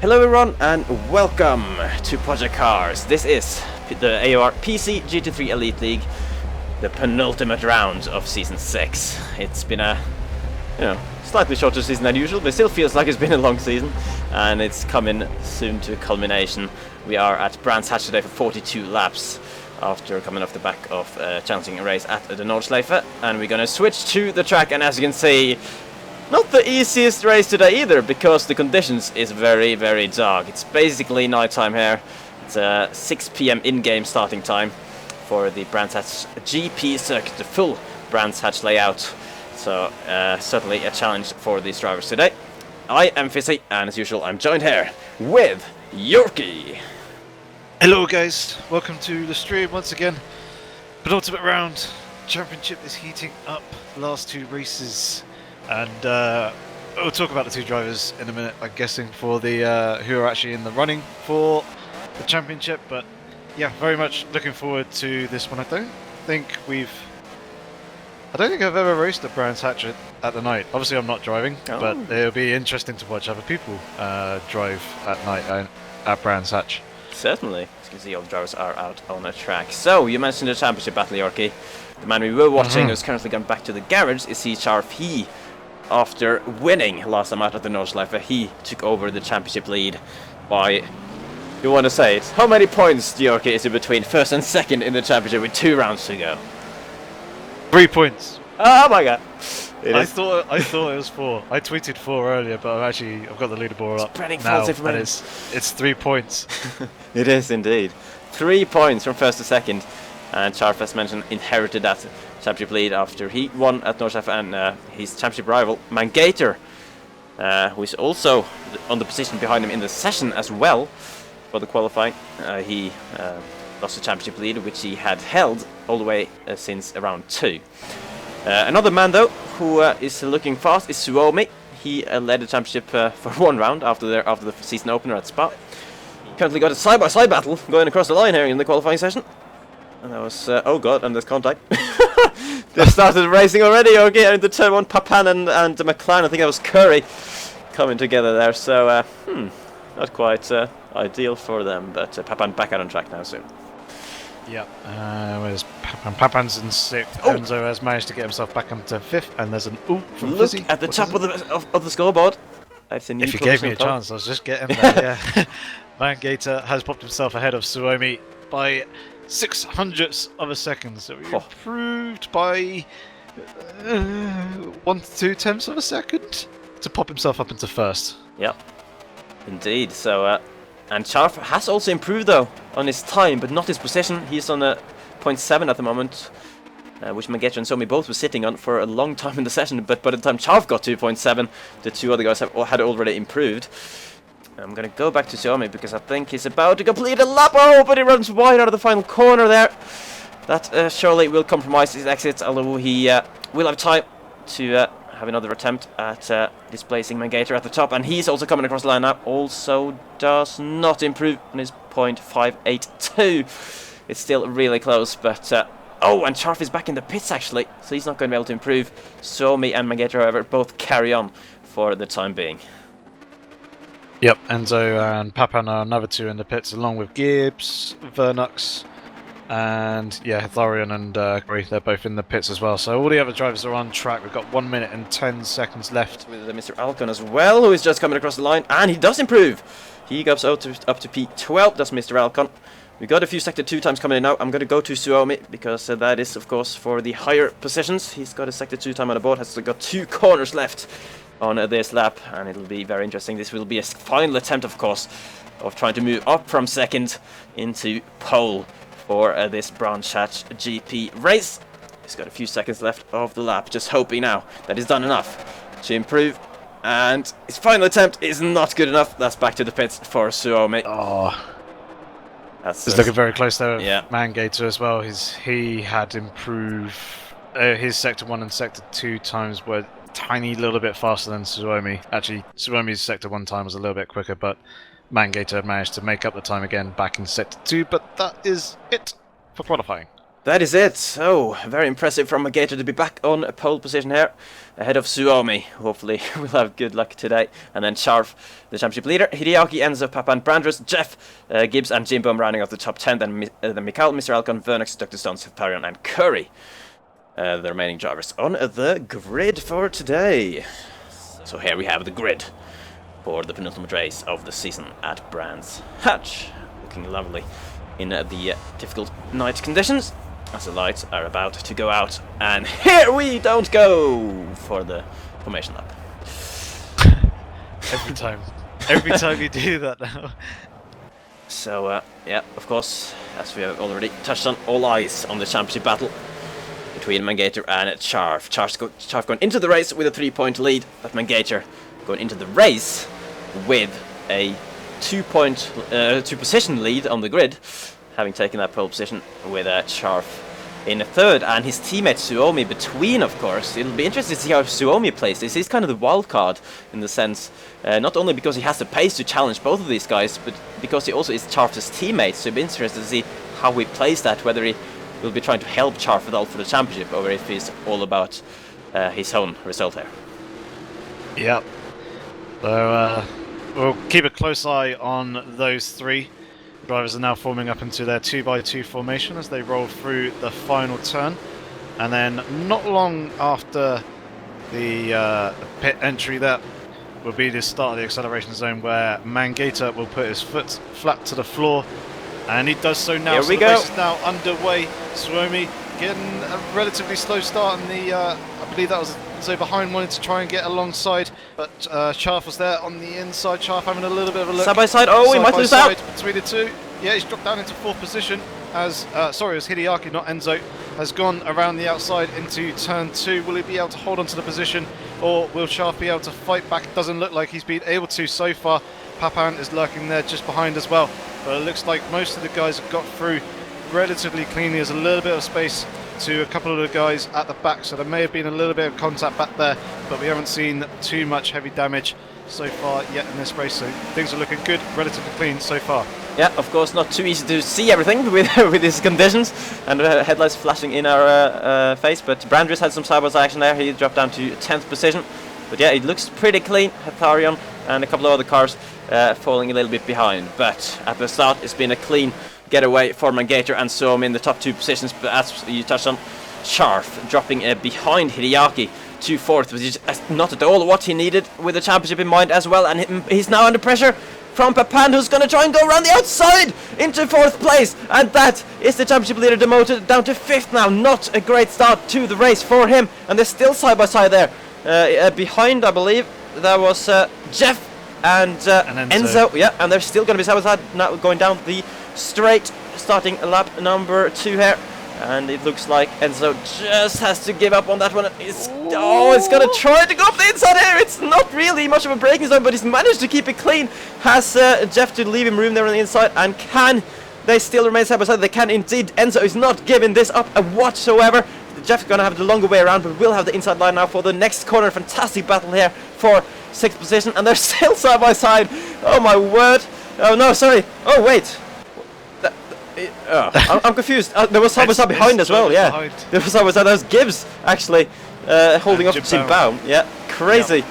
Hello everyone and welcome to Project Cars. This is the AOR PC GT3 Elite League, the penultimate round of Season 6. It's been a, slightly shorter season than usual, but it still feels like it's been a long season, and it's coming soon to culmination. We are at Brands Hatch today for 42 laps after coming off the back of a challenging race at the Nordschleife, and we're gonna switch to the track, and as you can see, not the easiest race today either, because the conditions is very, very dark. It's basically nighttime here. It's a 6 PM in-game starting time for the Brands Hatch GP circuit, the full Brands Hatch layout. So certainly a challenge for these drivers today. I am Fizzy, and as usual I'm joined here with Yorkie. Hello guys, welcome to the stream once again. Penultimate round, championship is heating up, the last two races. And we'll talk about the two drivers in a minute, I'm guessing, for the who are actually in the running for the championship. But yeah, very much looking forward to this one. I don't think I've ever raced at Brands Hatch at the night. Obviously I'm not driving, but it'll be interesting to watch other people drive at night at Brands Hatch. Certainly, as you can see all the drivers are out on the track. So, you mentioned the championship battle, Yorkie. The man we were watching who's currently gone back to the garage is C-Sharp. He, after winning last time out at the Nordschleife, he took over the championship lead by, you want to say it, how many points, Yorkie, is it between first and second in the championship with 2 rounds to go? 3 points. Oh my god. I thought it was 4. I tweeted 4 earlier, but I've got the leaderboard up Spreading now, false information. and it's 3 points. It is indeed. 3 points from first to second. And Sharp, as mentioned, inherited that championship lead after he won at Nordschleife, and his championship rival, Mangator, who is also on the position behind him in the session as well for the qualifying. He lost the championship lead, which he had held all the way since round 2. Another man, though, who is looking fast is Suomi. He led the championship for 1 round after the season opener at Spa. Currently got a side-by-side battle going across the line here in the qualifying session. And that was, oh god, and there's contact. They started racing already, okay, into turn 1, Papan and McLaren, I think that was Curry, coming together there, so, not quite ideal for them, but Papan back out on track now soon. Yep, where's Papan? Papan's in 6th, Enzo has managed to get himself back into 5th, and there's an ooh from Look Fizzy. at the top of the scoreboard. That's a new if you gave me a chance, I was just getting there, yeah. Mangator has popped himself ahead of Suomi by 0.06 of a second, so we improved by 1 to 2 tenths of a second to pop himself up into 1st. Yep, indeed. So, and Charf has also improved though on his time, but not his position. He's on a 0.7 at the moment, which Mangator and Somi both were sitting on for a long time in the session. But by the time Charf got to 0.7, the 2 other guys had already improved. I'm gonna go back to Xiaomi because I think he's about to complete a lap. Oh, but he runs wide out of the final corner there. That surely will compromise his exit, although he will have time to have another attempt at displacing Mangator at the top. And he's also coming across the line now. Also does not improve on his 0.582. It's still really close, but oh, and Charf is back in the pits actually, so he's not going to be able to improve. Xiaomi and Mangator, however, both carry on for the time being. Yep, Enzo and Papan are another 2 in the pits, along with Gibbs, Vernux, and yeah, Thorian and Gray. They're both in the pits as well. So all the other drivers are on track. We've got 1 minute and 10 seconds left. With Mr. Alcon as well, who is just coming across the line, and he does improve. He goes up to P12. That's Mr. Alcon. We got a few sector 2 times coming in now. I'm going to go to Suomi because that is, of course, for the higher positions. He's got a sector 2 time on the board. Has got 2 corners left on this lap, and it'll be very interesting. This will be a final attempt, of course, of trying to move up from second into pole for this Brands Hatch GP race. He's got a few seconds left of the lap, just hoping now that he's done enough to improve, and his final attempt is not good enough. That's back to the pits for Suomi. Oh, that's he's looking very close there with yeah. Mangator as well. He had improved his sector 1 and sector 2 times were tiny little bit faster than Suomi. Actually, Suomi's sector 1 time was a little bit quicker, but Mangator managed to make up the time again back in sector 2, but that is it for qualifying. That is it. So, very impressive from Magator to be back on a pole position here, ahead of Suomi. Hopefully, we'll have good luck today. And then Charf, the championship leader, Hideaki, Enzo, Papa, and Brandrus, Jeff, Gibbs, and Jimbo rounding off the top 10. Then Mikael, Mr. Alcon, Vernox, Dr. Stones, Tharion, and Curry, the remaining drivers on the grid for today. So here we have the grid for the penultimate race of the season at Brands Hatch. Looking lovely in the difficult night conditions, as the lights are about to go out, and here we don't go for the formation lap. Every time you do that now. So yeah, of course, as we have already touched on, all eyes on the championship battle between Mangator and Charf. Charf going into the race with a 3-point lead, but Mangator going into the race with a 2-position lead on the grid, having taken that pole position with Charf in a third, and his teammate Suomi between, of course. It'll be interesting to see how Suomi plays this. He's kind of the wild card in the sense, not only because he has the pace to challenge both of these guys, but because he also is Charf's teammate, so it'll be interesting to see how he plays that, whether he will be trying to help Charf at all for the championship, or if he's all about his own result here. Yep. So, we'll keep a close eye on those three. Drivers are now forming up into their 2x2 formation as they roll through the final turn. And then not long after the pit entry, that will be the start of the acceleration zone, where Mangator will put his foot flat to the floor. And he does so now. Here we go. The race is now underway. Suomi getting a relatively slow start in the, I believe that was so behind, wanted to try and get alongside, but Charf was there on the inside. Charf having a little bit of a look. Side by side, oh, we might lose out. Between the two. Yeah, he's dropped down into 4th position as, sorry, it was Hideaki, not Enzo, has gone around the outside into turn 2. Will he be able to hold on to the position, or will Charf be able to fight back? It doesn't look like he's been able to so far. Papan is lurking there just behind as well, but it looks like most of the guys have got through relatively cleanly. There's a little bit of space to a couple of the guys at the back, so there may have been a little bit of contact back there, but we haven't seen too much heavy damage so far yet in this race, so things are looking good, relatively clean so far. Yeah, of course, not too easy to see everything with these conditions and headlights flashing in our face, but Brandrus had some side-by-side action there. He dropped down to 10th position, but yeah, it looks pretty clean. Hatharion and a couple of other cars falling a little bit behind, but at the start it's been a clean getaway for Mangator and Suomi in the top 2 positions, but as you touched on, Charf dropping behind Hideaki to 4th, which is not at all what he needed with the championship in mind as well, and he's now under pressure from Papan, who's going to try and go around the outside into 4th place, and that is the championship leader demoted down to 5th now. Not a great start to the race for him, and they're still side by side there. Behind, I believe, there was Jeff and Enzo. Yeah, and they're still going to be side by side now, going down the straight, starting lap number 2 here. And it looks like Enzo just has to give up on that one. It's going to try to go up the inside here. It's not really much of a braking zone, but he's managed to keep it clean. Has Jeff to leave him room there on the inside, and can they still remain side by side? They can indeed. Enzo is not giving this up whatsoever. Jeff's going to have the longer way around, but will have the inside line now for the next corner. Fantastic battle here for 6th position, and they're still side by side. Oh my word. Oh no, sorry. Oh wait. I'm confused. There was someone behind as well. Yeah, behind. There was someone. There was Gibbs actually holding up Jim Baum. Yeah, crazy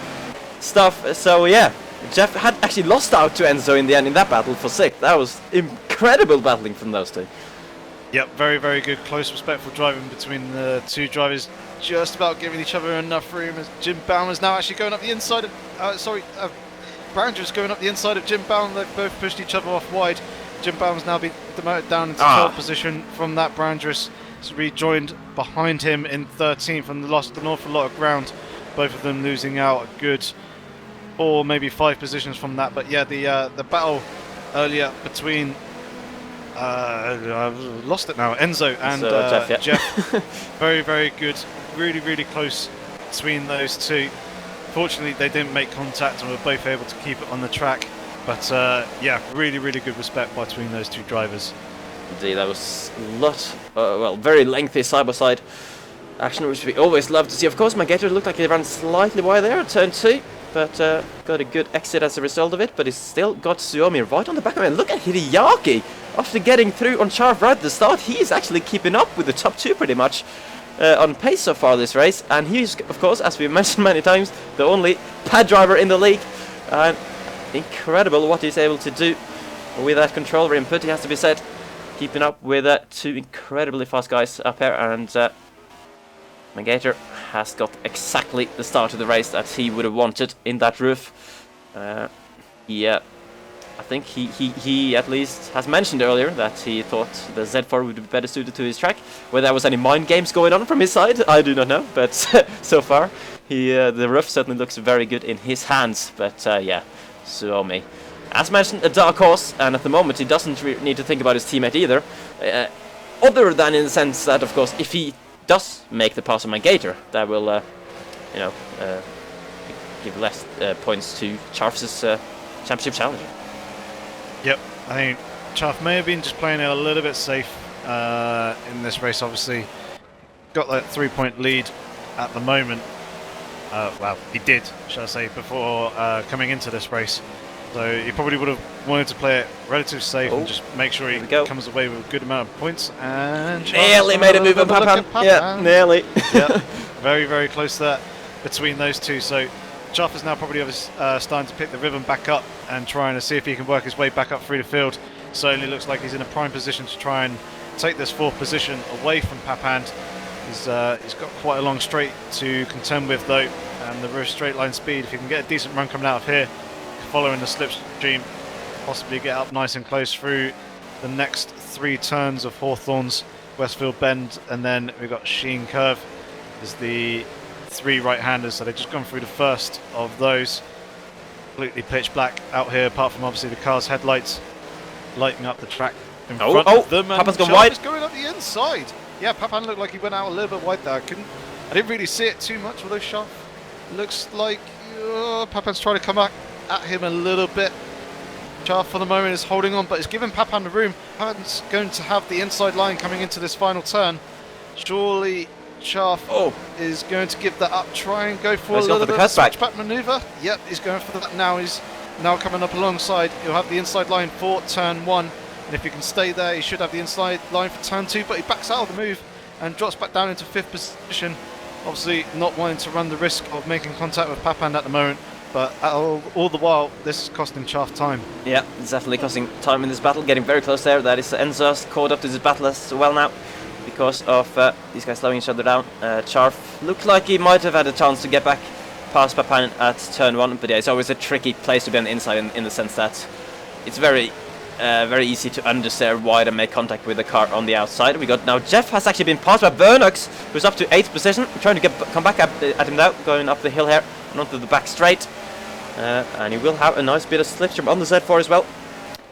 stuff. So yeah, Jeff had actually lost out to Enzo in the end in that battle for 6th. That was incredible battling from those two. Yep, very, very good, close, respectful driving between the two drivers. Just about giving each other enough room as Jim Baum is now actually going up the inside of. Brandrus going up the inside of Jim Baum. They've both pushed each other off wide. Jim Baum's now been demoted down into 12th position from that. Brandrus has rejoined behind him in 13th and lost an awful lot of ground. Both of them losing out a good, or maybe 5 positions from that. But yeah, the battle earlier between I've lost it now. Enzo and Jeff. Very, very good. Really, really close between those two. Fortunately, they didn't make contact and were both able to keep it on the track. But yeah, really, really good respect between those two drivers. Indeed, that was a lot, very lengthy side-by-side action, which we always love to see. Of course, Mangator looked like he ran slightly wide there at turn 2, but got a good exit as a result of it. But he's still got Suomi right on the back of him. Look at Hideaki after getting through on Charf right at the start, he is actually keeping up with the top 2 pretty much on pace so far this race. And he's, of course, as we've mentioned many times, the only pad driver in the league. And incredible what he's able to do with that controller input, he has to be said. Keeping up with 2 incredibly fast guys up here, and Mangator has got exactly the start of the race that he would have wanted in that roof. Yeah, I think he at least has mentioned earlier that he thought the Z4 would be better suited to his track. Whether there was any mind games going on from his side, I do not know, but so far the roof certainly looks very good in his hands. But yeah, Suomi, as mentioned, a dark horse, and at the moment he doesn't need to think about his teammate either. Other than in the sense that, of course, if he does make the pass on Mangator, that will, you know, give less points to Charf's championship challenger. Yep, I think Charf may have been just playing it a little bit safe in this race. Obviously, got that 3-point lead at the moment. Well, he did, shall I say, before coming into this race. So he probably would have wanted to play it relatively safe and just make sure he comes away with a good amount of points. And nearly made a move on Papan. Yeah, nearly. Yeah, very, very close there between those two. So Charf is now probably starting to pick the rhythm back up and trying to see if he can work his way back up through the field. Certainly looks like he's in a prime position to try and take this 4th position away from Papand. He's got quite a long straight to contend with though, and the real straight line speed, if he can get a decent run coming out of here, following the slipstream, possibly get up nice and close through the next 3 turns of Hawthorns, Westfield Bend, and then we've got Sheen Curve as the 3 right-handers. So they've just gone through the first of those. Completely pitch black out here, apart from obviously the car's headlights lighting up the track in front of them. Papan's gone wide. Is going up the inside. Yeah, Papan looked like he went out a little bit wide there. I didn't really see it too much, although Sharp looks like Papan's trying to come back at him a little bit. Charf for the moment is holding on, but it's giving Papan the room. Papan's going to have the inside line coming into this final turn. Surely Charf is going to give that up, try and go for a little bit of a switchback manoeuvre. Yep, he's going for that now. He's now coming up alongside. He'll have the inside line for turn 1, and if he can stay there, he should have the inside line for turn 2, but he backs out of the move and drops back down into 5th position. Obviously not wanting to run the risk of making contact with Papan at the moment. But all the while, this is costing Charf time. Yeah, it's definitely costing time in this battle. Getting very close there. That is Enzo's caught up to this battle as well now, because of these guys slowing each other down. Charf looked like he might have had a chance to get back past Papan at turn 1, but yeah, it's always a tricky place to be on the inside in the sense that it's very easy to understeer wide and make contact with the car on the outside. We got now Jeff has actually been passed by Vernox, who's up to 8th position, trying to come back at him now, going up the hill here and onto the back straight. And he will have a nice bit of slipstream on the Z4 as well.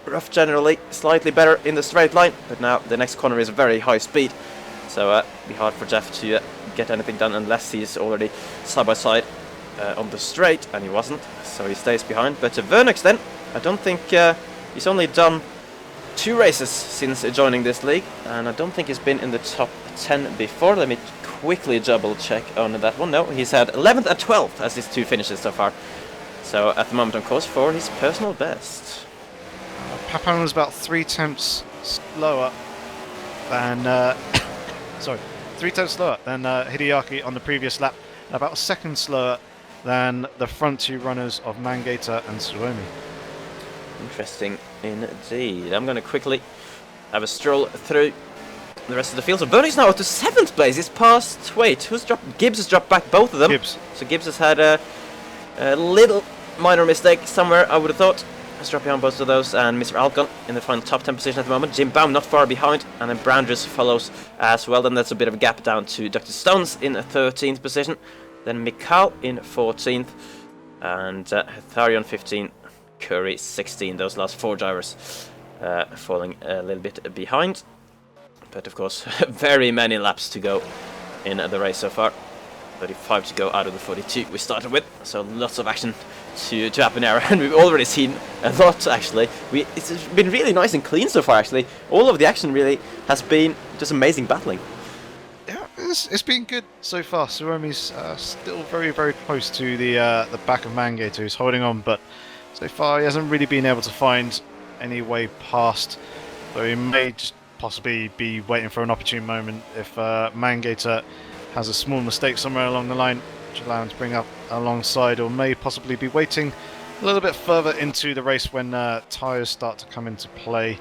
Rough generally, slightly better in the straight line, but now the next corner is very high speed, so it'll be hard for Jeff to get anything done unless he's already side by side on the straight, and he wasn't, so he stays behind. But Vernox then, I don't think he's only done 2 races since joining this league, and I don't think he's been in the top 10 before. Let me quickly double check on that one. No, he's had 11th and 12th as his 2 finishes so far. So at the moment on course for his personal best. Papan was about 3 tenths slower than 3 tenths slower than Hideaki on the previous lap, and about a second slower than the front 2 runners of Mangator and Suomi. Interesting indeed. I'm going to quickly have a stroll through the rest of the field. So Bernie's now up to 7th place. He's past, wait, who's dropped? Gibbs has dropped back both of them. Gibbs. So Gibbs has had a little minor mistake somewhere, I would have thought. Let's drop behind both of those, and Mr. Alcon in the final top 10 position at the moment. Jim Baum not far behind, and then Brandress follows as well. Then there's a bit of a gap down to Dr. Stones in 13th position. Then Mikal in 14th, and Tharion 15, Curry 16. Those last 4 drivers falling a little bit behind. But of course, very many laps to go in the race so far. 35 to go out of the 42 we started with, so lots of action to happen there, and we've already seen a lot actually. It's been really nice and clean so far actually. All of the action really has been just amazing battling. Yeah, it's been good so far. Suomi's still very, very close to the back of Mangator, who's holding on, but so far he hasn't really been able to find any way past So he may just possibly be waiting for an opportune moment if Mangator has a small mistake somewhere along the line, which allow him to bring up alongside, or may possibly be waiting a little bit further into the race when tyres start to come into play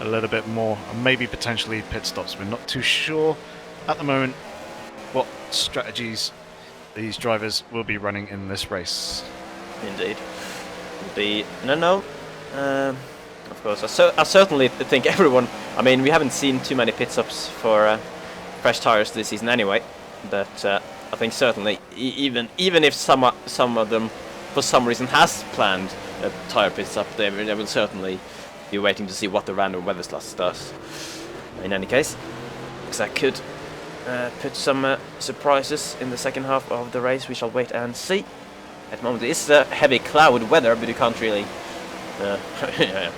a little bit more, and maybe potentially pit stops. We're not too sure at the moment what strategies these drivers will be running in this race. Indeed. No. Of course, I certainly think everyone. I mean, we haven't seen too many pit stops for fresh tires this season anyway. But I think certainly, even if some of them, for some reason, has planned a tire pit stop, they will certainly be waiting to see what the random weather slots does. In any case, because that could put some surprises in the second half of the race. We shall wait and see. At the moment, it is heavy cloud weather, but you can't really.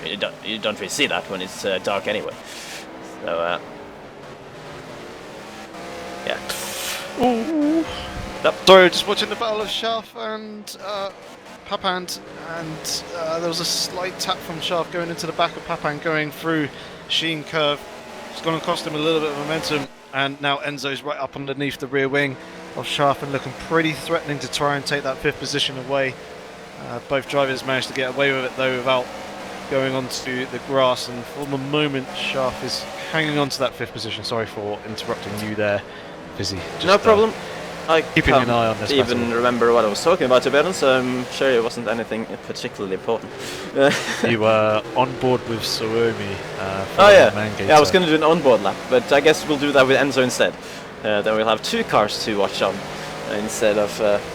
You don't really see that when it's dark anyway. So yeah. Ooh. Sorry, just watching the battle of Schaff and Papand, and there was a slight tap from Schaff going into the back of Papand, going through Sheen curve. It's going to cost him a little bit of momentum, and now Enzo's right up underneath the rear wing of Schaff and looking pretty threatening to try and take that 5th position away. Both drivers managed to get away with it though without going onto the grass, and for the moment Schaff is hanging on to that 5th position. Sorry for interrupting you there, Fizzy. Just, no problem. I keeping an eye on this even battle. Remember what I was talking about, to be honest, so I'm sure it wasn't anything particularly important. You were on board with Suomi. Oh yeah, I was going to do an on-board lap, but I guess we'll do that with Enzo instead. Then we'll have 2 cars to watch on instead of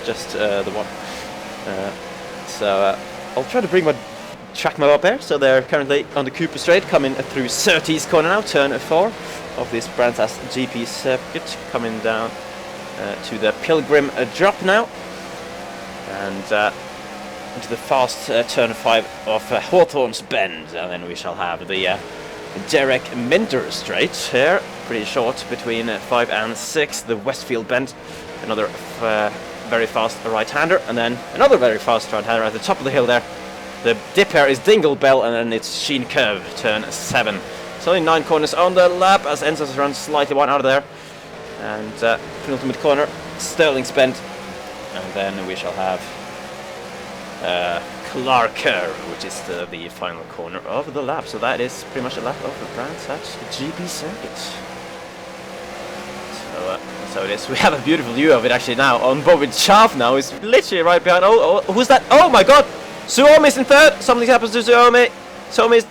just the one. So I'll try to bring my track map up there. So they're currently on the Cooper Straight, coming through Surtees corner now, turn 4 of this Brands Hatch GP circuit, coming down to the Pilgrim drop now, and into the fast turn 5 of Hawthorne's Bend, and then we shall have the Derek Minter Straight here, pretty short between 5 and 6, the Westfield Bend, another very fast right-hander, and then another very fast right-hander at the top of the hill there. The dip here is Dingle Bell, and then it's Sheen Curve, turn 7. It's only 9 corners on the lap as Enzo's run slightly wide out of there. And penultimate corner, Sterling's Bend, and then we shall have Clarker, which is the final corner of the lap. So that is pretty much a lap of the Brands Hatch GP circuit. So it is. We have a beautiful view of it actually now. On board with Schaff now is literally right behind. Oh, who's that? Oh my God! Suomi's in 3rd. Something happens to Suomi. Suomi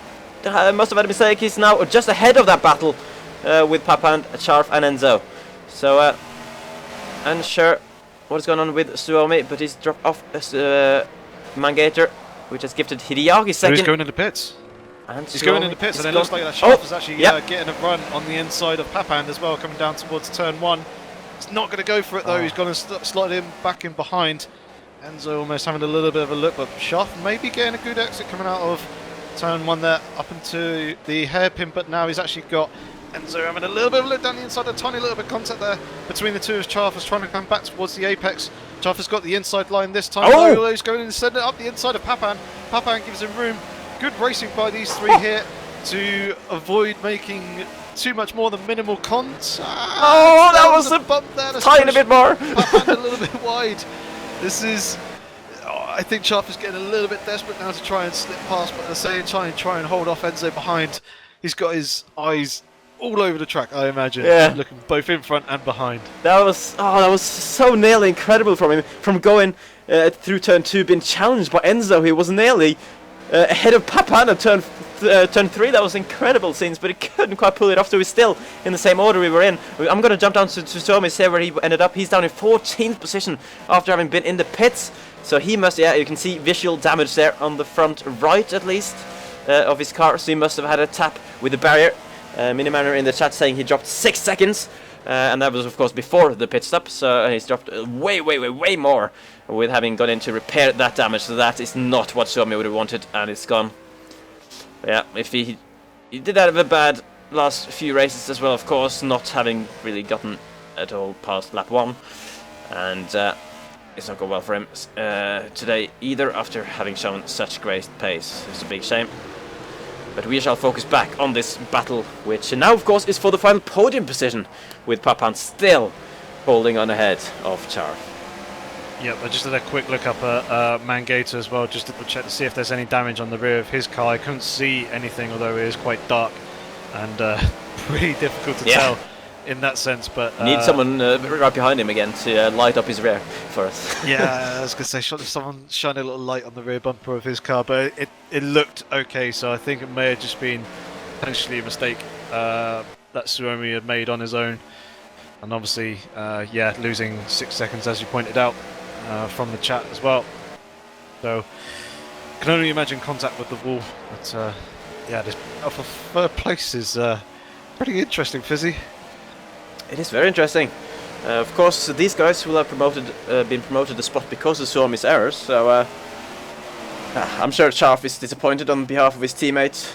must have had a mistake. He's now just ahead of that battle with Papand, Schaff, and Enzo. So unsure what's going on with Suomi, but he's dropped off Mangator, which has gifted Hideaki second. He's going into pits. And he's going into pits, and it looks like that Schaff is actually getting a run on the inside of Papand as well, coming down towards turn 1. He's not going to go for it though. He's going to slide him back in behind. Enzo almost having a little bit of a look, but Schaff maybe getting a good exit coming out of turn 1 there, up into the hairpin, but now he's actually got Enzo having a little bit of a look down the inside, a tiny little bit of contact there between the two as Charfer's trying to come back towards the apex. Charfer's got the inside line this time. Oh! He's going to send it up the inside of Papand. Papand gives him room. Good racing by these 3 here to avoid making too much more than minimal contact. Oh, that was a bump there. Tiny bit more. Papand a little bit wide. This is... I think Charfer's getting a little bit desperate now to try and slip past, but at the same time try and hold off Enzo behind. He's got his eyes all over the track, I imagine. Yeah. Looking both in front and behind. That was so nearly incredible from him. From going through turn 2, being challenged by Enzo, he was nearly ahead of Papand at turn 3. That was incredible scenes, but he couldn't quite pull it off. So he's still in the same order we were in. I'm going to jump down to Suomi, see where he ended up. He's down in 14th position after having been in the pits. So he must, you can see visual damage there on the front right at least of his car. So he must have had a tap with the barrier. Minimanor in the chat saying he dropped 6 seconds, and that was of course before the pit stop, so he's dropped way more with having gone in to repair that damage. So that is not what Suomi would have wanted, and it's gone. Yeah, if he did have a bad last few races as well, of course, not having really gotten at all past lap 1, and it's not going well for him today either after having shown such great pace. It's a big shame. But we shall focus back on this battle, which now, of course, is for the final podium position, with Papan still holding on ahead of Charf. Yep, I just did a quick look up at Mangator as well, just to check to see if there's any damage on the rear of his car. I couldn't see anything, although it is quite dark and pretty difficult to tell in that sense. But need someone right behind him again to light up his rear for us. Yeah, I was going to say, someone shine a little light on the rear bumper of his car, but it looked okay, so I think it may have just been potentially a mistake that Suomi had made on his own. And obviously, yeah, losing 6 seconds, as you pointed out, from the chat as well. So, can only imagine contact with the wall. But yeah, this for third place is pretty interesting, Fizzy. It is very interesting. Of course, these guys will have been promoted the spot because of Suomi's errors. So, I'm sure Charf is disappointed on behalf of his teammate.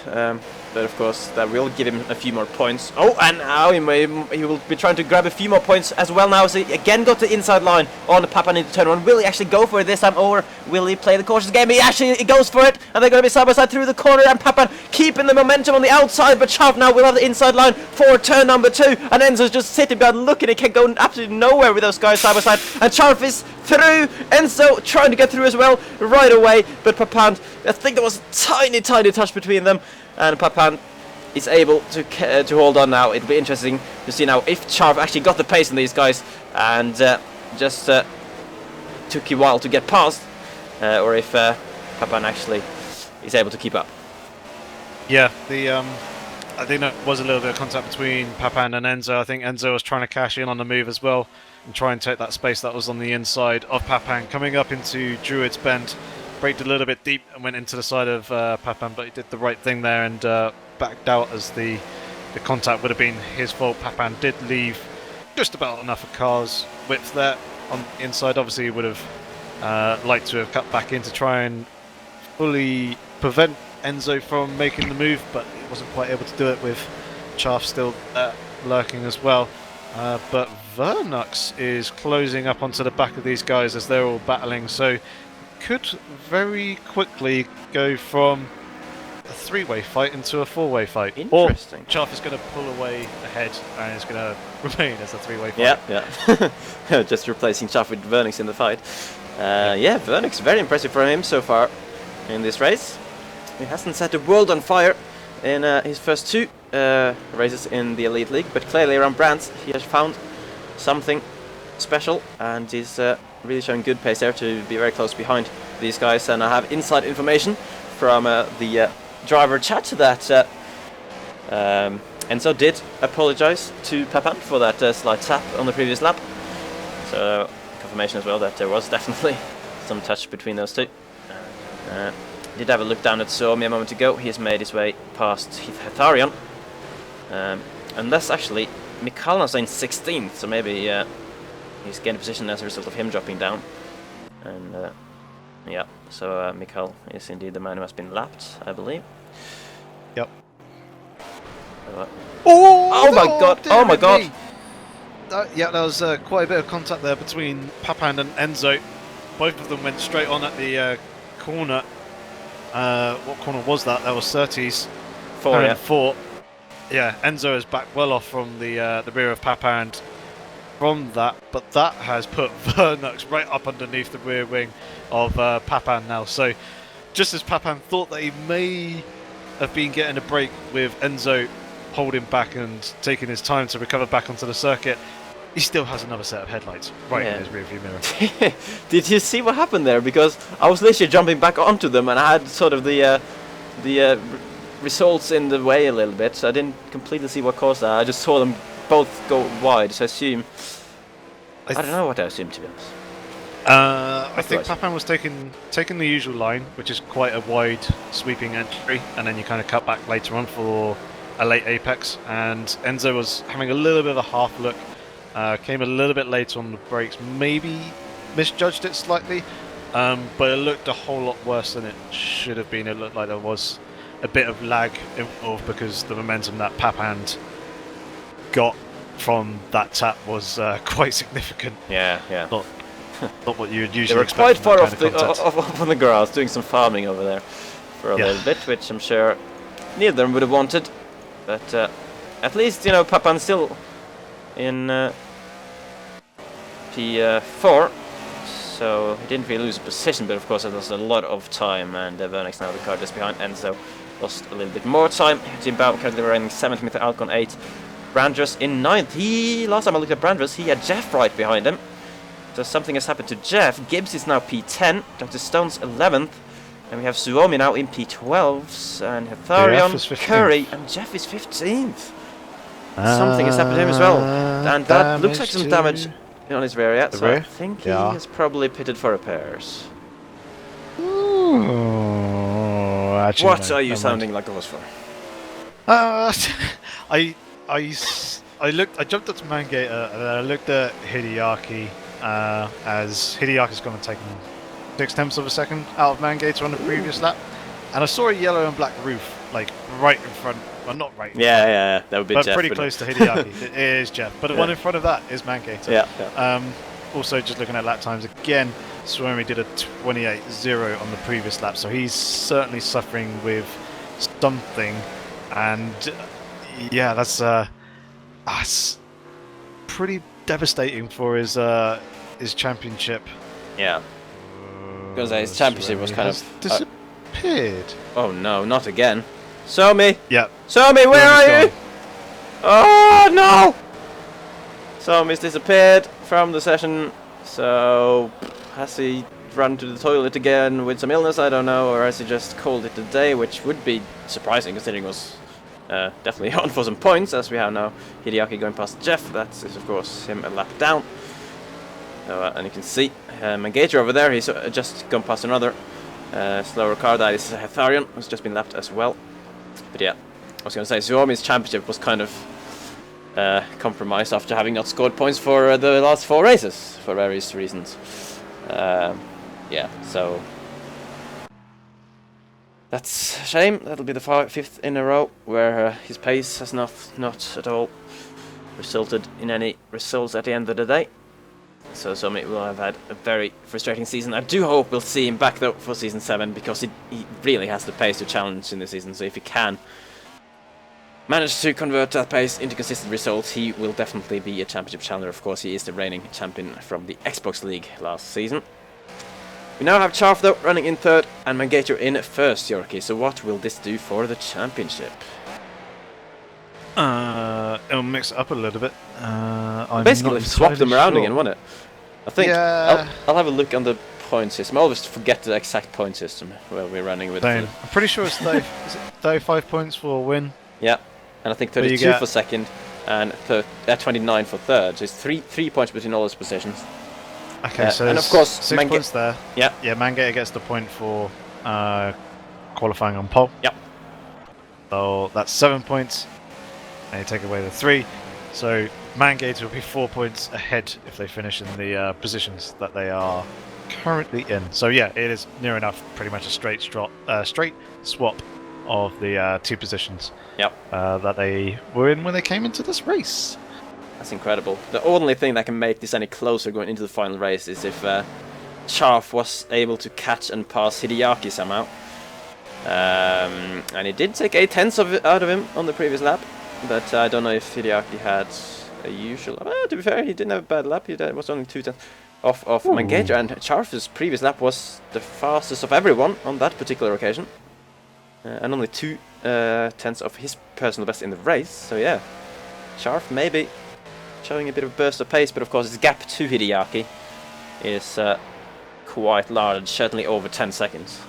But of course, that will give him a few more points. Oh, and now he will be trying to grab a few more points as well now. So he again got the inside line on the Papan into turn one. Will he actually go for it this time, or will he play the cautious game? He goes for it, and they're going to be side by side through the corner, and Papan keeping the momentum on the outside, but Charf now will have the inside line for turn number 2, and Enzo's just sitting behind looking. He can go absolutely nowhere with those guys side by side, and Charf is through. Enzo trying to get through as well right away, but Papan, I think there was a tiny touch between them, and Papan is able to hold on now. It'll be interesting to see now if Charf actually got the pace on these guys and just took a while to get past, or if Papan actually is able to keep up. Yeah, I think that was a little bit of contact between Papan and Enzo. I think Enzo was trying to cash in on the move as well and try and take that space that was on the inside of Papan. Coming up into Druid's Bend, braked a little bit deep and went into the side of Papan, but he did the right thing there and backed out as the contact would have been his fault. Papan did leave just about enough of car's width there on the inside. Obviously he would have liked to have cut back in to try and fully prevent Enzo from making the move, but he wasn't quite able to do it with Charf still lurking as well. But Vernux is closing up onto the back of these guys as they're all battling, so could very quickly go from a 3-way fight into a 4-way fight. Interesting. Or Charf is going to pull away ahead and is going to remain as a 3-way fight. Yeah. Just replacing Charf with Vernix in the fight. Yeah, Vernix, very impressive for him so far in this race. He hasn't set the world on fire in his first 2 races in the Elite League, but clearly around Brands he has found something special, and he's really showing good pace there to be very close behind these guys. And I have inside information from the driver chat that Enzo did apologize to Papan for that slight tap on the previous lap. So confirmation as well that there was definitely some touch between those two. Did have a look down at Suomi a moment ago. He has made his way past Hetarion. And that's actually Mikhail is in 16th, so maybe he's gained a position as a result of him dropping down. And yeah, so Mikhail is indeed the man who has been lapped, I believe. Yep. Oh my god! Oh my god! Yeah, there was quite a bit of contact there between Papan and Enzo. Both of them went straight on at the corner. What corner was that? That was 30s. 4, yeah. 4. Yeah, Enzo is back well off from the rear of Papan from that, but that has put Vernux right up underneath the rear wing of Papan now. So just as Papan thought that he may have been getting a break with Enzo holding back and taking his time to recover back onto the circuit, he still has another set of headlights right in his rearview mirror. Did you see what happened there? Because I was literally jumping back onto them and I had sort of the results in the way a little bit, so I didn't completely see what caused that. I just saw them both go wide, so I assume... I don't know what I assumed, to be honest. I think Papan was taking the usual line, which is quite a wide sweeping entry, and then you kind of cut back later on for a late apex, and Enzo was having a little bit of a half look, came a little bit late on the brakes, maybe misjudged it slightly, but it looked a whole lot worse than it should have been. It looked like there was a bit of lag involved because the momentum that Papan got from that tap was quite significant. Yeah. Not what you would usually they were expect. Quite far off on the grass, doing some farming over there for a little bit, which I'm sure neither of them would have wanted. But at least, you know, Papan's still in P4. So he didn't really lose a position, but of course it lost a lot of time. And Vernex now the car just behind Enzo lost a little bit more time. Jim Baum currently running 7th with Alcon 8. Brandress in 9th. Last time I looked at Brandress, he had Jeff right behind him. So something has happened to Jeff. Gibbs is now P10. Dr. Stone's 11th. And we have Suomi now in P12s. And Hetharion, Curry, and Jeff is 15th. Something has happened to him as well. And that looks like some damage on his rear yet. So I think he has probably pitted for repairs. Ooh, actually, What are you sounding like a horse for? I jumped up to Mangator and then I looked at Hideaki as Hideaki's gone and taken 0.6 of a second out of Mangator on the previous lap, and I saw a yellow and black roof like right in front. Well, not right. Yeah, that would be but Jeff. Pretty close to Hideaki. It is Jeff, but the one in front of that is Mangator. Yeah. Also, just looking at lap times again, Suomi did a 28.0 on the previous lap, so he's certainly suffering with something, and yeah, that's pretty devastating for his championship. Yeah, because his championship was kind of disappeared. Oh no, not again! Suomi! Yeah. Suomi, where are you? Oh no! Suomi's disappeared from the session. So has he run to the toilet again with some illness? I don't know, or has he just called it a day, which would be surprising considering it was definitely on for some points, as we have now Hideaki going past Jeff. That is of course him a lap down. So, and you can see Mangator over there, he's just gone past another slower car. That is Hetharion, who's just been lapped as well. But yeah, I was going to say Suomi's championship was kind of compromised after having not scored points for the last 4 races for various reasons. Yeah, so that's a shame. That'll be the 5th in a row where his pace has not at all resulted in any results at the end of the day. So Suomi will have had a very frustrating season. I do hope we'll see him back though for season 7, because he really has the pace to challenge in the season. So if he can manage to convert that pace into consistent results, he will definitely be a championship challenger. Of course, he is the reigning champion from the Xbox League last season. We now have Charf though running in 3rd and Mangator in 1st, Yorkie. So what will this do for the championship? It'll mix it up a little bit. Basically swap them around again, won't it? I think yeah. I'll have a look on the point system. I always forget the exact point system where we're running with. I'm pretty sure it's 30, is it 35 points for a win. Yeah, and I think 32 for 2nd and 29 for 3rd. So it's three points between all those positions. Okay, so and of course 6 points there. Yeah, Mangator gets the point for qualifying on pole. Yep. So that's 7 points. And you take away the 3, so Mangator will be 4 points ahead if they finish in the positions that they are currently in. So yeah, it is near enough, pretty much a straight swap of the 2 positions. Yep. That they were in when they came into this race. That's incredible. The only thing that can make this any closer going into the final race is if Charf was able to catch and pass Hideaki somehow. And he did take 0.8 out of him on the previous lap. But I don't know if Hideaki had a usual... to be fair, he didn't have a bad lap. He was only 0.2 off Mangator, and Charf's previous lap was the fastest of everyone on that particular occasion. And only 0.2 of his personal best in the race. So yeah, Charf maybe showing a bit of burst of pace, but of course his gap to Hideaki is quite large, certainly over 10 seconds.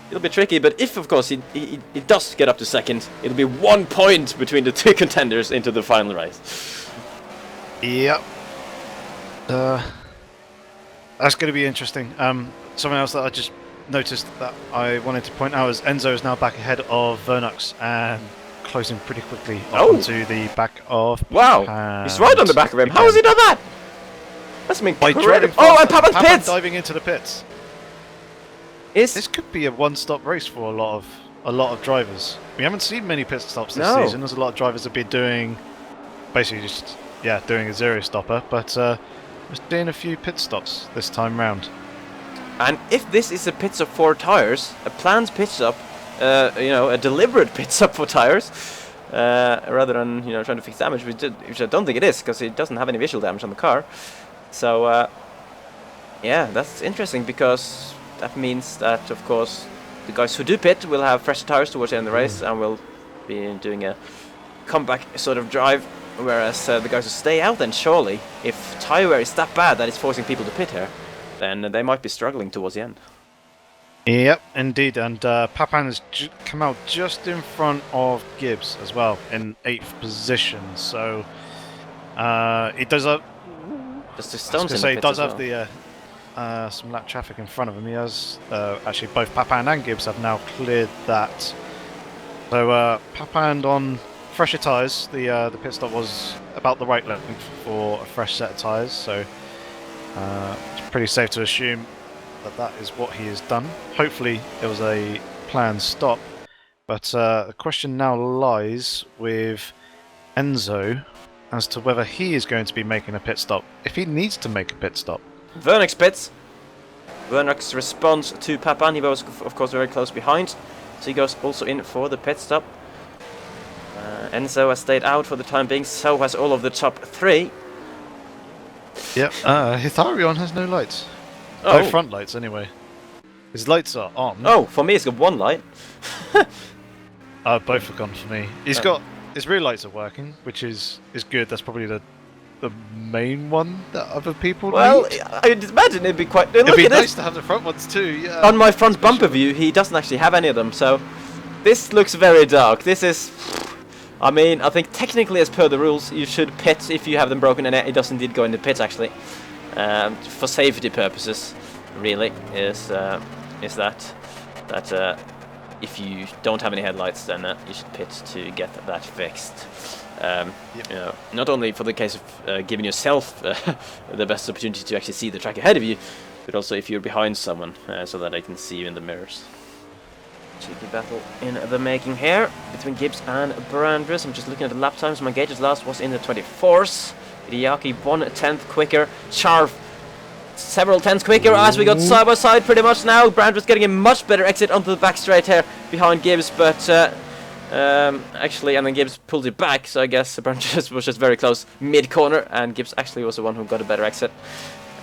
It'll be tricky, but if, of course, he does get up to 2nd, it'll be 1 point between the 2 contenders into the final race. Yep. That's going to be interesting. Something else that I just noticed that I wanted to point out is Enzo is now back ahead of Vernux and closing pretty quickly onto the back of... Wow, he's right on the back of him. How has he done that? That's incredible. Oh, and Papa's pits! Diving into the pits. This could be a one-stop race for a lot of drivers. We haven't seen many pit stops this season. There's a lot of drivers that have been doing, basically just doing a 0-stopper, but we're seeing a few pit stops this time round. And if this is a pit stop for tyres, a planned pit stop a deliberate pit stop for tires, rather than trying to fix damage, which I don't think it is, because it doesn't have any visual damage on the car. So yeah, that's interesting, because that means that, of course, the guys who do pit will have fresh tires towards the end of the race, and will be doing a comeback sort of drive, whereas the guys who stay out, then surely, if tire wear is that bad that it's forcing people to pit here, then they might be struggling towards the end. Yep, indeed, and Papan has come out just in front of Gibbs as well, in 8th position, so it does have... Just the stones in the say, pit it does as have well. the some lap traffic in front of him. He has, actually both Papan and Gibbs have now cleared that. So Papan on fresher tyres, the pit stop was about the right length for a fresh set of tyres, so it's pretty safe to assume that is what he has done. Hopefully it was a planned stop, but the question now lies with Enzo as to whether he is going to be making a pit stop, if he needs to make a pit stop. Vernox pits. Vernox responds to Papan. He was, of course, very close behind, so he goes also in for the pit stop. Enzo has stayed out for the time being, so has all of the top 3. Yep, Hitharion has no lights. Oh. No front lights, anyway. His lights are on. Oh, for me, it's got one light. Both are gone for me. He's got... His rear lights are working, which is good. That's probably the main one that other people need. I'd imagine it'd be quite... It'd look be at nice this. to have the front ones too, yeah. On my front bumper view, he doesn't actually have any of them, so... This looks very dark. This is... I mean, I think technically, as per the rules, you should pit if you have them broken, and it does indeed go in the pit, actually. For safety purposes, really, is that if you don't have any headlights, then you should pit to get that fixed. Yep. Not only for the case of giving yourself the best opportunity to actually see the track ahead of you, but also if you're behind someone, so that they can see you in the mirrors. Cheeky battle in the making here between Gibbs and Brandress. I'm just looking at the lap times. Mangator's last was in the 24s. Hideaki 1/10 quicker. Charv several tenths quicker as we got side by side pretty much now. Brandress getting a much better exit onto the back straight here behind Gibbs, but actually, and then Gibbs pulled it back, so I guess Brandress was just very close mid-corner, and Gibbs actually was the one who got a better exit,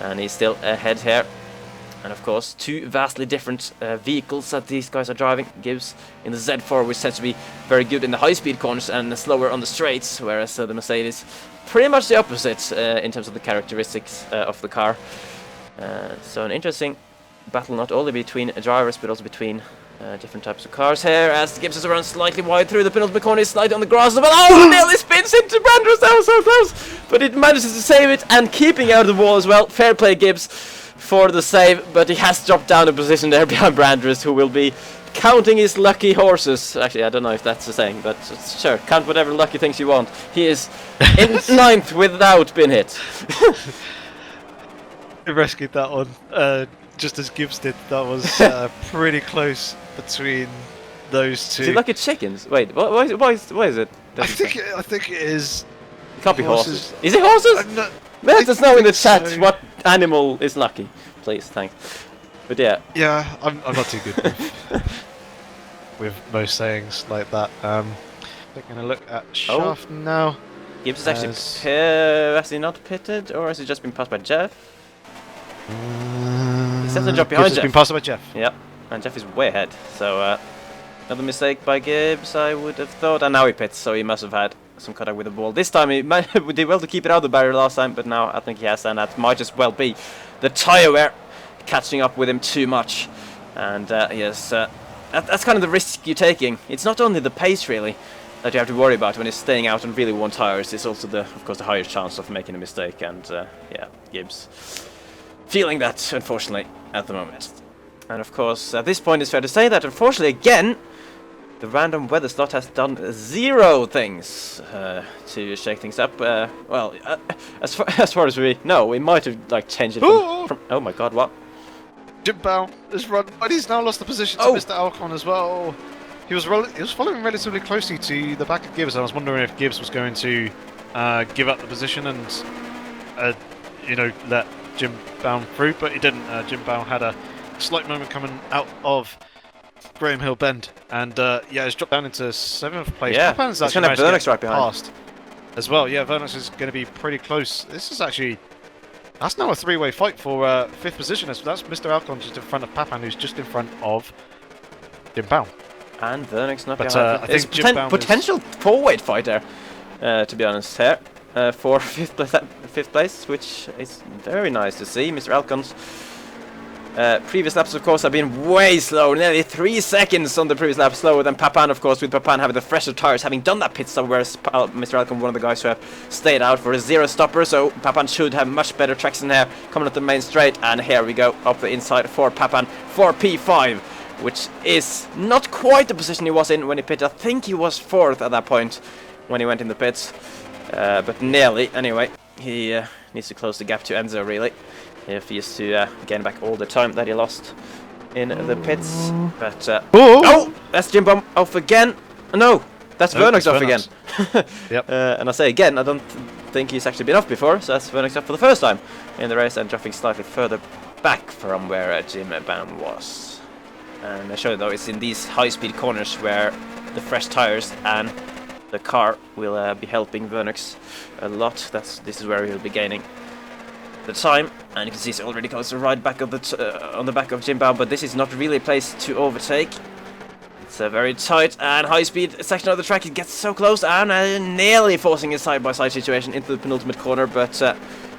and he's still ahead here. And of course, 2 vastly different vehicles that these guys are driving. Gibbs in the Z4, which tends to be very good in the high-speed corners and slower on the straights, whereas the Mercedes, pretty much the opposite in terms of the characteristics of the car. So an interesting battle, not only between drivers, but also between different types of cars here, as Gibbs is around slightly wide through the penultimate corner, is slightly on the grass as well. Oh, nearly spins into Brandress, that was so close! But it manages to save it, and keeping out of the wall as well. Fair play, Gibbs, for the save, but he has dropped down a position there behind Brandress, who will be counting his lucky horses. Actually, I don't know if that's the saying, but sure, count whatever lucky things you want. He is in 9th without being hit. He rescued that one, just as Gibbs did. That was pretty close between those two. Is it lucky chickens? Wait, why is it? I think it is. It can't be horses. Is it horses? Let us know in the chat what animal is lucky, please. Thanks. But yeah. Yeah, I'm not too good with most sayings like that. Taking a look at Shaft now. Gibbs is actually has he not pitted, or has he just been passed by Jeff? He's definitely dropped behind Gibbs Jeff. has been passed by Jeff. Yep, and Jeff is way ahead. So another mistake by Gibbs, I would have thought. And now he pits, so he must have had some contact with the ball. This time he did well to keep it out of the barrier last time, but now I think he has, and that might as well be the tyre wear catching up with him too much. And yes, that's kind of the risk you're taking. It's not only the pace really that you have to worry about when it's staying out on really worn tires. It's also of course the higher chance of making a mistake. And yeah, Gibbs feeling that, unfortunately, at the moment. And of course, at this point, it's fair to say that, unfortunately, again, the random weather slot has done 0 things to shake things up. Well, as far as we know, we might have changed it from... Oh my god, what? Jim Bow has run, but he's now lost the position to Mr. Alcon as well. He was following relatively closely to the back of Gibbs. I was wondering if Gibbs was going to give up the position and, let Jim Bow through, but he didn't. Jim Bow had a slight moment coming out of Graham Hill Bend, and yeah, it's dropped down into 7th place. Yeah, Papan's it's actually gonna have managed Vernox to get right behind. past as well. Yeah, Vernox is going to be pretty close. This is actually, that's now a 3-way fight for 5th position. That's Mr. Alcon just in front of Papan, who's just in front of Jim Baum. And Vernox not But behind. I think Jim Baum potential 4-weight fight there, to be honest, here. For 5th place, which is very nice to see. Mr. Alcon's previous laps, of course, have been way slow, nearly 3 seconds on the previous lap slower than Papan, of course, with Papan having the fresher tires, having done that pit stop, whereas Mr. Alcon, one of the guys who have stayed out for a 0 stopper, so Papan should have much better traction here, coming up the main straight, and here we go, up the inside for Papan for P5, which is not quite the position he was in when he pitted. I think he was 4th at that point when he went in the pits, but nearly, anyway. He needs to close the gap to Enzo, really, if he is to gain back all the time that he lost in the pits. But oh, that's Jim Baum off again. No, that's Vernox off again. Yep. And I say again, I don't think he's actually been off before, so that's Vernox off for the first time in the race and dropping slightly further back from where Jim Baum was. And I show you though, it's in these high-speed corners where the fresh tires and the car will be helping Vernox a lot. This is where he'll be gaining the time, and you can see it's already goes right back of the on the back of Jim Baum, but this is not really a place to overtake. It's a very tight and high-speed section of the track. It gets so close and nearly forcing a side-by-side situation into the penultimate corner, but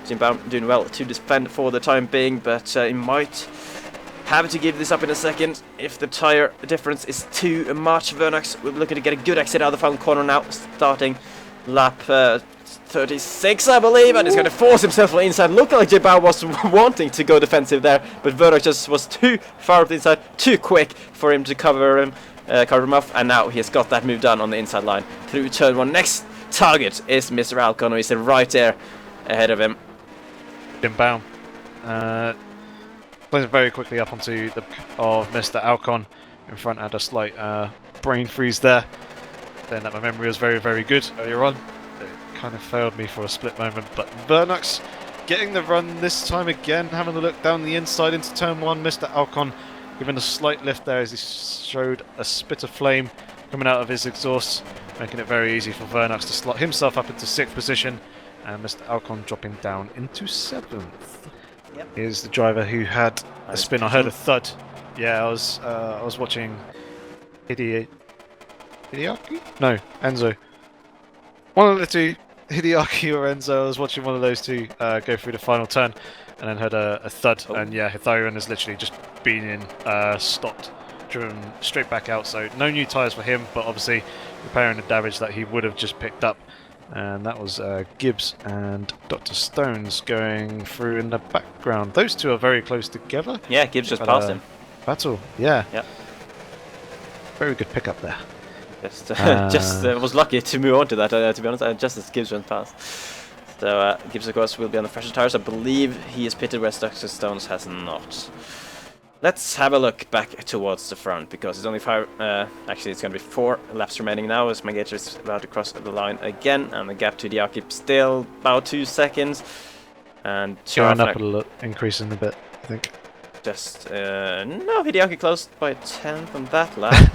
Jim Baum doing well to defend for the time being, but he might have to give this up in a second if the tire difference is too much. Vernox looking to get a good exit out of the final corner now, starting lap 36, I believe, and he's going to force himself on the inside. Looked like Jim Baum was wanting to go defensive there, but Vernox just was too far up the inside, too quick for him to cover him off, and now he has got that move done on the inside line through turn 1. Next target is Mr. Alcon, who is right there ahead of him. Jim Baum plays very quickly up onto the of Mr. Alcon in front. Had a slight brain freeze there. Then that my memory was very, very good earlier on. It kind of failed me for a split moment, but Vernox getting the run this time again, having a look down the inside into turn 1. Mr. Alcon giving a slight lift there as he showed a spit of flame coming out of his exhaust, making it very easy for Vernox to slot himself up into 6th position, and Mr. Alcon dropping down into 7th. Yep. Here's the driver who had a spin. I heard a thud. Yeah, I was watching Hideaki? No, Enzo. One of the two, Hideaki or Enzo. I was watching one of those two go through the final turn, and then heard a thud. Oh. And yeah, Hitharian has literally just been in, stopped, driven straight back out. So no new tyres for him, but obviously repairing the damage that he would have just picked up. And that was Gibbs and Dr. Stones going through in the background. Those two are very close together. Yeah, Gibbs just passed him. Battle, yeah. Yeah. Very good pickup there. Just was lucky to move on to that, to be honest, just as Gibbs went past. So Gibbs, of course, will be on the fresher tires. I believe he is pitted where Dr. Stones has not. Let's have a look back towards the front, because it's only 5, actually it's going to be 4 laps remaining now, as Mangator is about to cross the line again, and the gap to Hideaki still about 2 seconds. And going up a little, increasing a bit, I think. Just, no, Hideaki closed by 10th on that lap.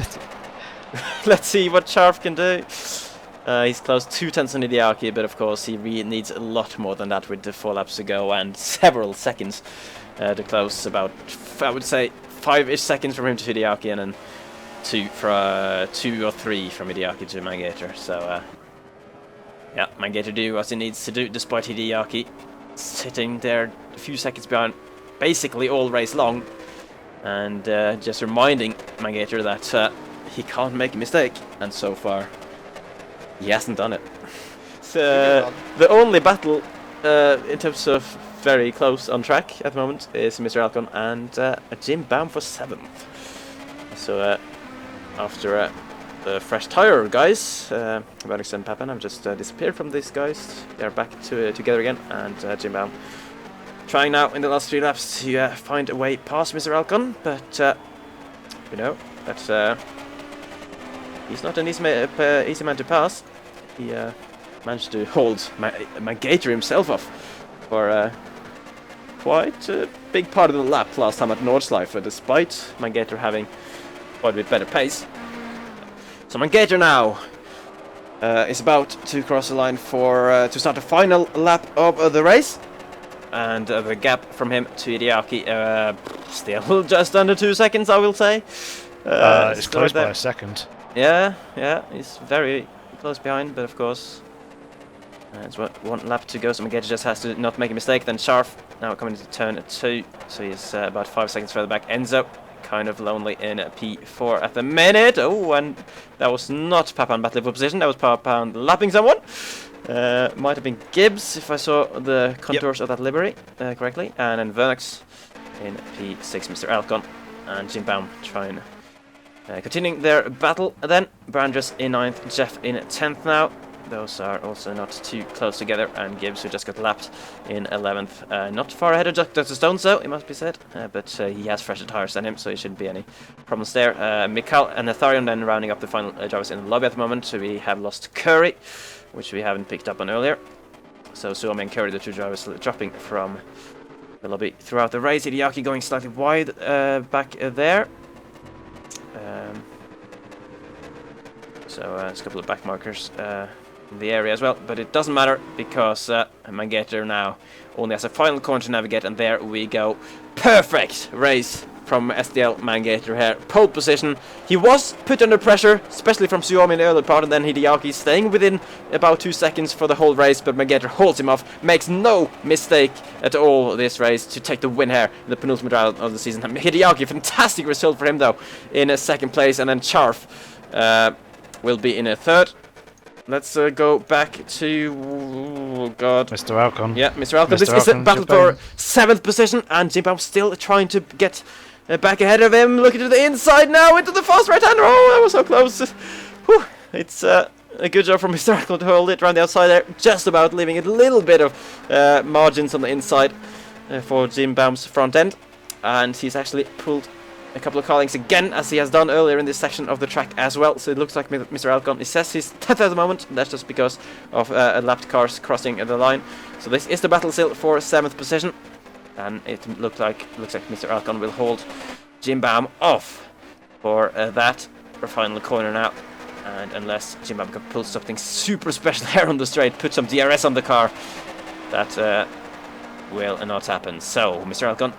Let's see what Charf can do. He's close 2 tenths on Hideaki, but of course he really needs a lot more than that with the 4 laps to go and several seconds to close. About, I would say, 5-ish seconds from him to Hideaki, and then 2 or 3 from Hideaki to Mangator. So, yeah, Mangator do what he needs to do, despite Hideaki sitting there a few seconds behind basically all race long, and just reminding Mangator that he can't make a mistake, and so far he hasn't done it. So, the only battle in terms of very close on track at the moment is Mr. Alcon and Jim Baum for 7th. So after the fresh tire guys, Vernox and Papan have just disappeared from these guys. They're back together again, and Jim Baum trying now in the last 3 laps to find a way past Mr. Alcon, but you know that he's not an easy man to pass. He managed to hold Mangator himself off for quite a big part of the lap last time at Nordschleife, despite Mangator having quite a bit better pace. So Mangator now is about to cross the line for to start the final lap of the race. And the gap from him to Hideaki, still just under 2 seconds, I will say. It's close by a second. Yeah, he's very close behind, but of course, it's one lap to go, so Mangator just has to not make a mistake. Then Sharf now coming into turn 2, so he's about 5 seconds further back. Enzo, kind of lonely in P4 at the minute. Oh, and that was not Papan battling for position, that was Papan lapping someone. Might have been Gibbs if I saw the contours of that livery correctly. And then Vernox in P6, Mr. Alcon, and Jim Baum trying continuing their battle. Then Brandress in 9th, Jeff in 10th now. Those are also not too close together, and Gibbs, who just got lapped, in 11th. Not far ahead of Dr. Stones, though, it must be said, but he has fresher tyres than him, so there shouldn't be any problems there. Mikhail and Natharion then rounding up the final drivers in the lobby at the moment. So we have lost Curry, which we haven't picked up on earlier. So Suomi and Curry, the two drivers, dropping from the lobby throughout the race. Hideaki going slightly wide back there. So there's a couple of back markers in the area as well, but it doesn't matter because Mangator now only has a final corner to navigate, and there we go. Perfect race from SDL Mangator here. Pole position. He was put under pressure, especially from Suomi in the early part, and then Hideaki staying within about 2 seconds for the whole race, but Mangator holds him off, makes no mistake at all this race to take the win here in the penultimate round of the season. Hideaki, fantastic result for him though, in a 2nd place, and then Charf will be in a 3rd. Let's go back to Mr. Alcon. Yeah, Mr. Alcon. This is a battle for 7th position, and Jim Baum still trying to get back ahead of him. Looking to the inside now into the fast right-hander. Oh, that was so close. Whew. It's a good job from Mr. Alcon to hold it around the outside there, just about leaving a little bit of margins on the inside for Jim Baum's front end, and he's actually pulled a couple of car links again, as he has done earlier in this section of the track as well. So it looks like Mr. Alcon, he says he's 10th at the moment. That's just because of lapped cars crossing the line. So this is the battle still for 7th position, and it looks like Mr. Alcon will hold Jim Baum off for that final corner now. And unless Jim Baum can pull something super special here on the straight, put some DRS on the car, that will not happen. So Mr. Alcon,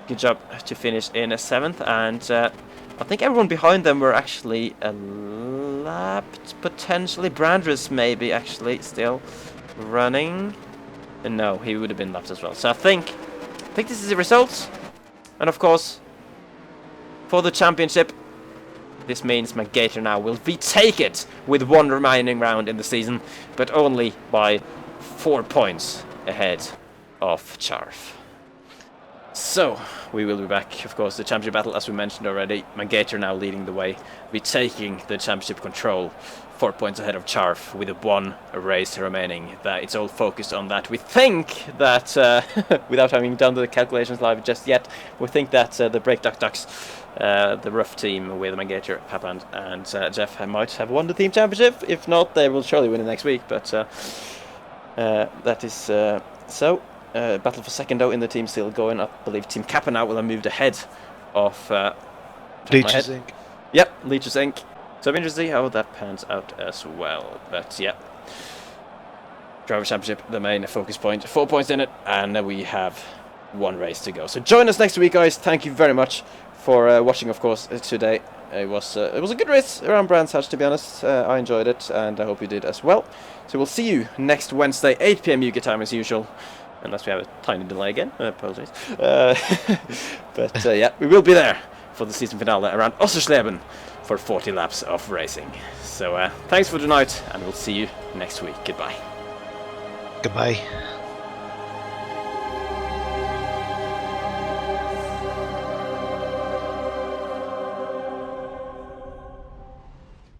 good job to finish in a 7th, and I think everyone behind them were actually lapped, potentially. Brandress maybe actually still running. No, he would have been lapped as well. So I think this is the results, and of course, for the championship, this means Mangator now will retake it with one remaining round in the season, but only by 4 points ahead of Charf. So, we will be back, of course, the championship battle, as we mentioned already. Mangator now leading the way, retaking the championship control, 4 points ahead of Charf, with one race remaining. It's all focused on that. We think that, without having done the calculations live just yet, we think that the Break Duck Ducks, the rough team with Mangator, Papan, and Jeff might have won the team championship. If not, they will surely win it next week, but that is so. Battle for 2nd though in the team still going. I believe Team Kappa now will have moved ahead of Leeches Inc. Yep, Leeches Inc. So it'll be interesting to see how that pans out as well. But yeah, Driver Championship, the main focus point. 4 points in it, and we have one race to go. So join us next week, guys. Thank you very much for watching, of course, today. It was a good race around Brands Hatch, to be honest. I enjoyed it, and I hope you did as well. So we'll see you next Wednesday, 8 PM UK time as usual. Unless we have a tiny delay again, apologies. But yeah, we will be there for the season finale around Ossersleben for 40 laps of racing. So thanks for tonight, and we'll see you next week. Goodbye. Goodbye.